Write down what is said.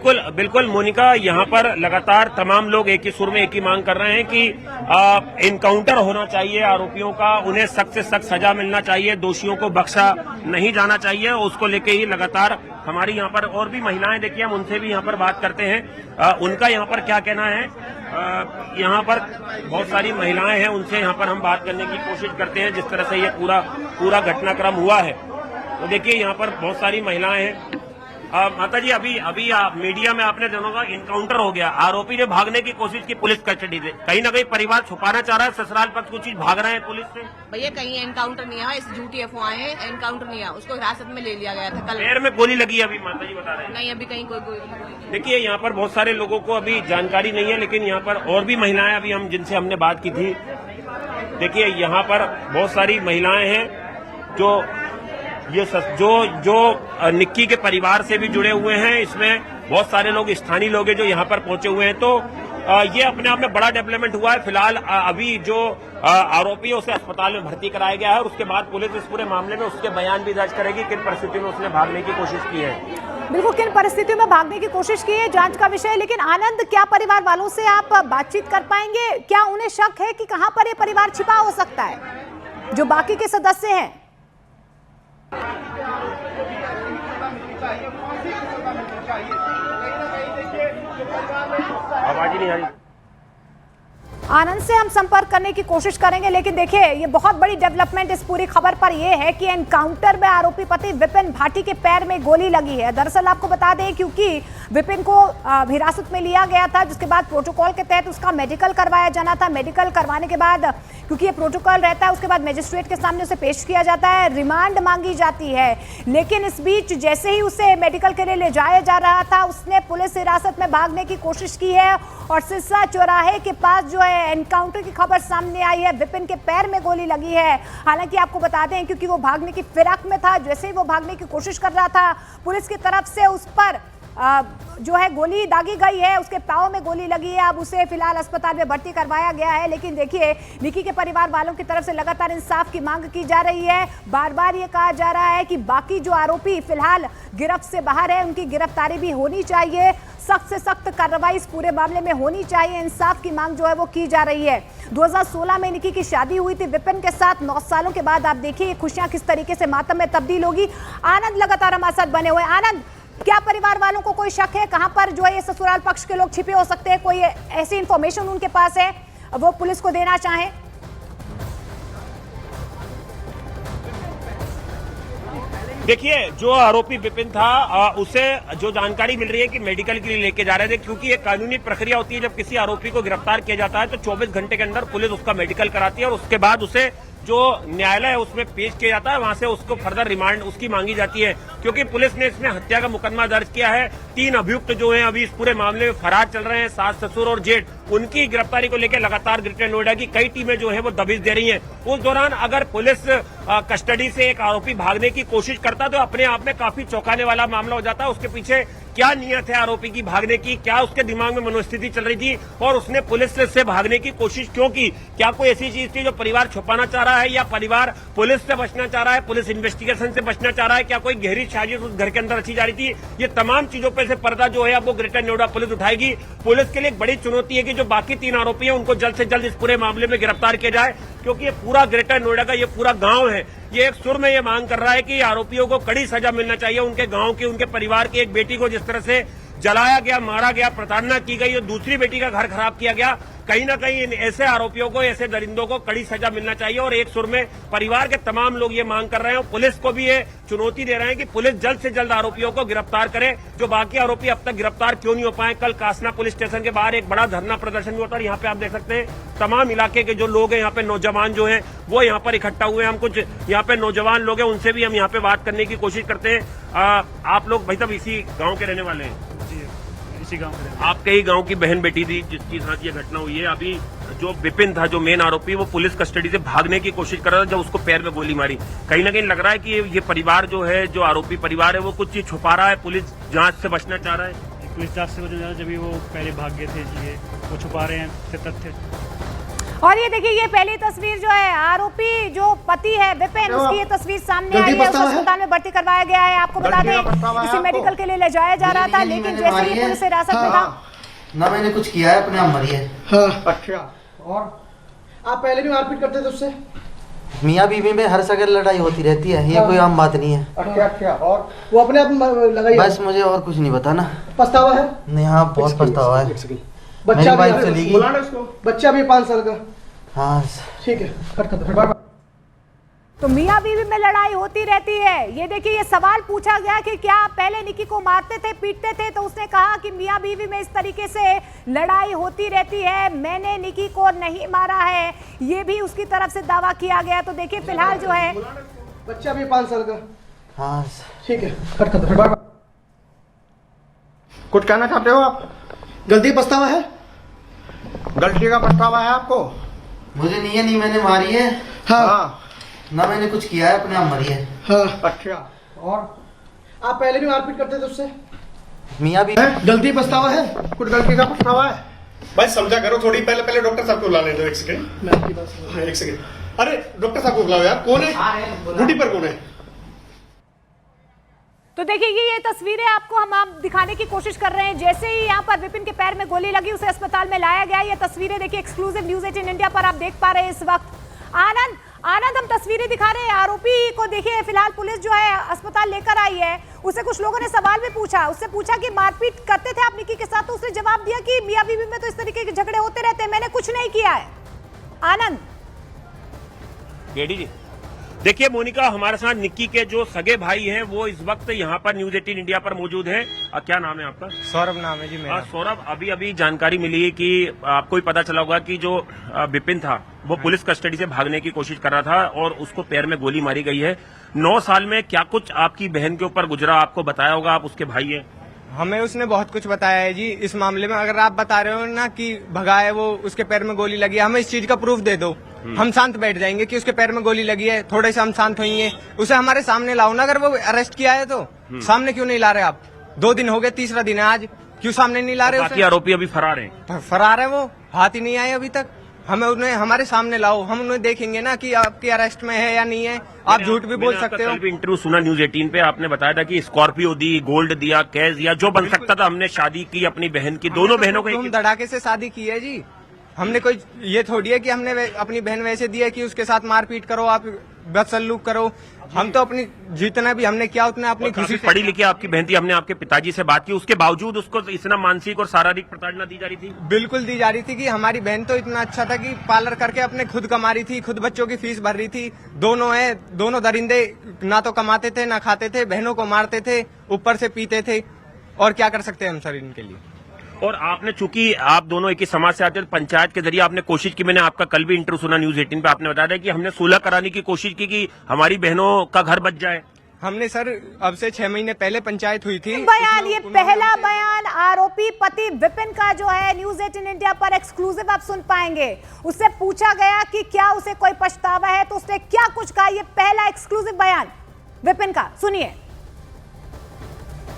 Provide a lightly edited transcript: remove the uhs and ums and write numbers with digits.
बिल्कुल बिल्कुल मोनिका, यहाँ पर लगातार तमाम लोग एक ही सुर में एक ही मांग कर रहे हैं कि इनकाउंटर होना चाहिए आरोपियों का, उन्हें सख्त से सख्त सजा मिलना चाहिए, दोषियों को बख्शा नहीं जाना चाहिए। उसको लेके ही लगातार हमारी यहाँ पर और भी महिलाएं, देखिए हम उनसे भी यहाँ पर बात करते हैं, उनका यहाँ पर क्या कहना है। यहाँ पर बहुत सारी महिलाएं हैं, उनसे यहाँ पर हम बात करने की कोशिश करते हैं जिस तरह से ये पूरा घटनाक्रम हुआ है। तो देखिए यहाँ पर बहुत सारी महिलाएं हैं। माता जी, अभी मीडिया में आपने देखा होगा इनकाउंटर हो गया, आरोपी ने भागने की कोशिश की पुलिस कस्टडी से, कहीं ना कहीं परिवार छुपाना चाह रहा है, ससुराल पक्ष कुछ चीज भाग रहे हैं पुलिस से। भैया कहीं एनकाउंटर नहीं है, इस झूठी अफवाहें हैं, एनकाउंटर नहीं है, उसको हिरासत में ले लिया गया था कल। पैर में गोली लगी अभी माता जी बता रहे हैं। नहीं, अभी कहीं कोई नहीं। देखिए यहाँ पर बहुत सारे लोगों को अभी जानकारी नहीं है, लेकिन यहाँ पर और भी महिलाएं अभी हम जिनसे हमने बात की थी, देखिए यहाँ पर बहुत सारी महिलाएं हैं जो निक्की के परिवार से भी जुड़े हुए हैं। इसमें बहुत सारे लोग स्थानीय लोग हैं जो यहाँ पर पहुंचे हुए हैं। तो ये अपने आप में बड़ा डेवलपमेंट हुआ है। फिलहाल अभी जो आरोपी है उसे अस्पताल में भर्ती कराया गया है और उसके बाद पुलिस इस पूरे मामले में उसके बयान भी दर्ज करेगी, किन परिस्थितियों में उसने भागने की कोशिश की है। बिल्कुल, किन परिस्थितियों में भागने की कोशिश की है, जांच का विषय है। लेकिन आनंद, क्या परिवार वालों से आप बातचीत कर पाएंगे? क्या उन्हें शक है कि कहां पर ये परिवार छिपा हो सकता है, जो बाकी के सदस्य हैं? आवाज ही नहीं आ रही। आनंद से हम संपर्क करने की कोशिश करेंगे, लेकिन देखिए ये बहुत बड़ी डेवलपमेंट इस पूरी खबर पर यह है कि एनकाउंटर में आरोपी पति विपिन भाटी के पैर में गोली लगी है। दरअसल आपको बता दें, क्योंकि विपिन को हिरासत में लिया गया था, जिसके बाद प्रोटोकॉल के तहत उसका मेडिकल करवाया जाना था। मेडिकल करवाने के बाद, क्योंकि ये प्रोटोकॉल रहता है, उसके बाद मजिस्ट्रेट के सामने उसे पेश किया जाता है, रिमांड मांगी जाती है। लेकिन इस बीच जैसे ही उसे मेडिकल के लिए ले जाया जा रहा था, उसने पुलिस हिरासत में भागने की कोशिश की है और सिरसा चौराहे के पास जो है एनकाउंटर की खबर सामने आई है। विपिन के पैर में गोली लगी है। हालांकि आपको बता दें, क्योंकि वो भागने की फिराक में था, जैसे ही वो भागने की कोशिश कर रहा था, पुलिस की तरफ से उस पर जो है गोली दागी गई है, उसके पाँव में गोली लगी है। अब उसे फिलहाल अस्पताल में भर्ती करवाया गया है। लेकिन देखिए, निक्की के परिवार वालों की तरफ से लगातार इंसाफ की मांग की जा रही है। बार बार ये कहा जा रहा है कि बाकी जो आरोपी फिलहाल गिरफ्त से बाहर है, उनकी गिरफ्तारी भी होनी चाहिए, सख्त से सख्त कार्रवाई इस पूरे मामले में होनी चाहिए। इंसाफ की मांग जो है वो की जा रही है। 2016 में निक्की की शादी हुई थी विपिन के साथ। 9 सालों के बाद आप देखिए खुशियां किस तरीके से मातम में तब्दील होगी। आनंद लगातार हमारे साथ बने हुए। आनंद, क्या परिवार वालों को कोई शक है कहां पर जो है ये ससुराल पक्ष के लोग छिपे हो सकते हैं? कोई ऐसी इंफॉर्मेशन उनके पास है वो पुलिस को देना चाहें? देखिए, जो आरोपी विपिन था उसे जो जानकारी मिल रही है कि मेडिकल के लिए लेके जा रहे थे, क्योंकि एक कानूनी प्रक्रिया होती है। जब किसी आरोपी को गिरफ्तार किया जाता है तो 24 घंटे के अंदर पुलिस उसका मेडिकल कराती है और उसके बाद उसे जो न्यायालय है उसमें पेश किया जाता है, वहां से उसको फर्दर रिमांड उसकी मांगी जाती है। क्योंकि पुलिस ने इसमें हत्या का मुकदमा दर्ज किया है। 3 अभियुक्त जो हैं अभी इस पूरे मामले में फरार चल रहे हैं, सास, ससुर और जेठ। उनकी गिरफ्तारी को लेकर लगातार ग्रेटर नोएडा की कई टीमें जो है वो दबिश दे रही हैं। उस दौरान अगर पुलिस कस्टडी से एक आरोपी भागने की कोशिश करता तो अपने आप में काफी चौंकाने वाला मामला हो जाता। उसके पीछे क्या नियत है आरोपी की भागने की, क्या उसके दिमाग में मनोस्थिति चल रही थी और उसने पुलिस से भागने की कोशिश क्यों की? क्या कोई ऐसी चीज थी जो परिवार छुपाना चाह रहा है, या परिवार पुलिस से बचना चाह रहा है, पुलिस इन्वेस्टिगेशन से बचना चाह रहा है? क्या कोई गहरी साजिश उस घर के अंदर रची जा रही थी? ये तमाम चीजों पर से पर्दा जो है अब वो ग्रेटर नोएडा पुलिस उठाएगी। पुलिस के लिए एक बड़ी चुनौती है कि जो बाकी 3 आरोपी हैं उनको जल्द से जल्द इस पूरे मामले में गिरफ्तार किया जाए, क्योंकि ये पूरा ग्रेटर नोएडा का ये पूरा गांव है, ये एक सुर में ये मांग कर रहा है कि आरोपियों को कड़ी सजा मिलना चाहिए। उनके गांव की, उनके परिवार की एक बेटी को जिस तरह से जलाया गया, मारा गया, प्रताड़ना की गई और दूसरी बेटी का घर खराब किया गया, कहीं ना कहीं इन ऐसे आरोपियों को, ऐसे दरिंदों को कड़ी सजा मिलना चाहिए। और एक सुर में परिवार के तमाम लोग ये मांग कर रहे हैं और पुलिस को भी ये चुनौती दे रहे हैं कि पुलिस जल्द से जल्द आरोपियों को गिरफ्तार करे। जो बाकी आरोपी अब तक गिरफ्तार क्यों नहीं हो पाए? कल कासना पुलिस स्टेशन के बाहर एक बड़ा धरना प्रदर्शन भी होता है और यहाँ पे आप देख सकते हैं तमाम इलाके के जो लोग हैं, यहाँ पे नौजवान जो हैं वो यहाँ पर इकट्ठा हुए हैं। हम कुछ यहाँ पे नौजवान लोग हैं, उनसे भी हम यहाँ पे बात करने की कोशिश करते हैं। आप लोग भाई साहब इसी गाँव के रहने वाले हैं? इसी गाँव के। आपके ही गाँव की बहन बेटी थी जिसके साथ ये घटना हुई है। अभी जो विपिन था, जो मेन आरोपी, वो पुलिस कस्टडी से भागने की कोशिश कर रहा था जब उसको पैर में गोली मारी। कहीं ना कहीं लग रहा है कि ये परिवार जो है, जो आरोपी परिवार है, वो कुछ चीज छुपा रहा है, पुलिस जांच से बचना चाह रहा है। पुलिस जांच से बचना चाह रहा है, जब वो पहले भाग गए थे, इसलिए वो छुपा रहे हैं तथ्य। और ये देखिए, ये पहली तस्वीर जो है, आरोपी जो पति है विपिन, उसकी ये तस्वीर सामने आई है। उसे अस्पताल में भर्ती करवाया गया है। आपको बता दें, इसे मेडिकल के लिए ले जाया जा रहा था, लेकिन जैसे ही पुलिस हिरासत में था, ना मैंने कुछ किया है, अपने आप मरी है। अच्छा, और आप पहले भी मारपीट करते थे उससे? मियाँ बीवी में हर जगह लड़ाई होती रहती है, ये कोई आम बात नहीं है। अच्छा, और वो अपने आप लगाई? बस मुझे और कुछ नहीं पता ना। पछतावा है? नहीं, हाँ बहुत पछतावा है। बच्चा भी चली गई, बच्चा भी 5 साल का। हाँ ठीक है। तो मियाँ बीवी में लड़ाई होती रहती है। ये देखिए, ये सवाल पूछा गया कि क्या आप पहले निकी को मारते थे, पीटते थे, तो उसने कहा कि मियाँ बीवी में इस तरीके से लड़ाई होती रहती है, मैंने निकी को नहीं मारा है, ये भी उसकी तरफ से दावा किया गया। तो देखिए, फिलहाल जो है, बच्चा भी 5 साल का। हाँ ठीक है। कुछ कहना चाहते हो आप? गलती पछतावा है? गलती का पछतावा है आपको? मुझे नहीं है, नहीं मैंने मारी है। हाँ, ना मैंने कुछ किया है, अपने आप मरी है। अच्छा, और आप पहले भी मारपीट करते थे उससे? मियाँ भी गलती पछतावा है? कुछ गलती का पछतावा है? भाई समझा करो थोड़ी, पहले डॉक्टर साहब को बुला ले दो। एक सेकंड, मैं आपकी बात समझ रहा हूं। एक सेकंड। अरे डॉक्टर साहब को बुलाओ यार। कौन है ड्यूटी पर? कौन है? तो देखिए, ये तस्वीरें आपको हम दिखाने की कोशिश कर रहे हैं। जैसे ही यहाँ पर विपिन के पैर में गोली लगी, उसे अस्पताल में लाया गया। ये तस्वीरें देखिए, एक्सक्लूसिव न्यूज 18 इंडिया पर आप देख पा रहे हैं इस वक्त। आनंद, हम तस्वीरें दिखा रहे हैं। आरोपी को देखिए, फिलहाल पुलिस जो है अस्पताल लेकर आई है। उसे कुछ लोगों ने सवाल भी पूछा, उससे पूछा कि मारपीट करते थे आप निकी के साथ, तो उसने जवाब दिया कि मियाँ बीवी में तो इस तरीके के झगड़े होते रहते हैं, मैंने कुछ नहीं किया है। आनंद, जी देखिए, मोनिका, हमारे साथ निक्की के जो सगे भाई हैं वो इस वक्त यहाँ पर न्यूज 18 इंडिया पर मौजूद हैं। क्या नाम है आपका? सौरभ नाम है जी मेरा। सौरभ, अभी जानकारी मिली है कि आपको ही पता चला होगा कि जो विपिन था वो पुलिस कस्टडी से भागने की कोशिश कर रहा था और उसको पैर में गोली मारी गई है। 9 साल में क्या कुछ आपकी बहन के ऊपर गुजरा, आपको बताया होगा, आप उसके भाई हैं। हमें उसने बहुत कुछ बताया है जी इस मामले में। अगर आप बता रहे हो ना कि भगा है वो, उसके पैर में गोली लगी है, हमें इस चीज का प्रूफ दे दो, हम शांत बैठ जाएंगे कि उसके पैर में गोली लगी है। थोड़े से हम शांत होइए, उसे हमारे सामने लाओ ना। अगर वो अरेस्ट किया है तो सामने क्यों नहीं ला रहे आप? 2 दिन हो गए, 3रा दिन है आज, क्यों सामने नहीं ला रहे? बाकी आरोपी अभी फरार हैं। फरार है वो, हाथ ही नहीं आए अभी तक। हमें उन्हें हमारे सामने लाओ, हम उन्हें देखेंगे ना कि आपकी अरेस्ट में है या नहीं है। आप झूठ भी बोल सकते हो। कल भी इंटरव्यू सुना न्यूज 18 पे, आपने बताया था कि स्कॉर्पियो दी, गोल्ड दिया, कैश दिया, जो बन सकता था। हमने शादी की अपनी बहन की, दोनों बहनों को धूम धड़ाके से शादी की है जी। हमने कोई ये थोड़ी है कि हमने अपनी बहन वैसे दी है कि उसके साथ मारपीट करो, आप बदसलूक करो। हम तो अपनी जितना भी हमने किया उतना अपनी खुशी से। पढ़ी लिखी आपकी बहन थी, हमने आपके पिताजी से बात की, उसके बावजूद उसको इतना मानसिक और शारीरिक प्रताड़ना दी जा रही थी। बिल्कुल दी जा रही थी कि हमारी बहन तो इतना अच्छा था कि पार्लर करके अपने खुद कमा रही थी, खुद बच्चों की फीस भर रही थी। दोनों दरिंदे ना तो कमाते थे ना खाते थे, बहनों को मारते थे, ऊपर से पीते थे। और क्या कर सकते हैं हम सर इनके लिए? और आपने, चूंकि आप दोनों एक ही समाज से आते हैं, पंचायत के जरिए आपने कोशिश की, मैंने आपका कल भी इंटरव्यू सुना न्यूज 18 पे, आपने बताया था कि हमने सुलह कराने की कोशिश की कि हमारी बहनों का घर बच जाए। हमने सर अब से 6 महीने पहले पंचायत हुई थी। बयान, ये पहला बयान आरोपी पति विपिन का जो है न्यूज 18 इंडिया पर एक्सक्लूसिव आप सुन पाएंगे। उससे पूछा गया कि क्या उसे कोई पछतावा है, तो उसने क्या कुछ कहा। ये पहला एक्सक्लूसिव बयान विपिन का, सुनिए।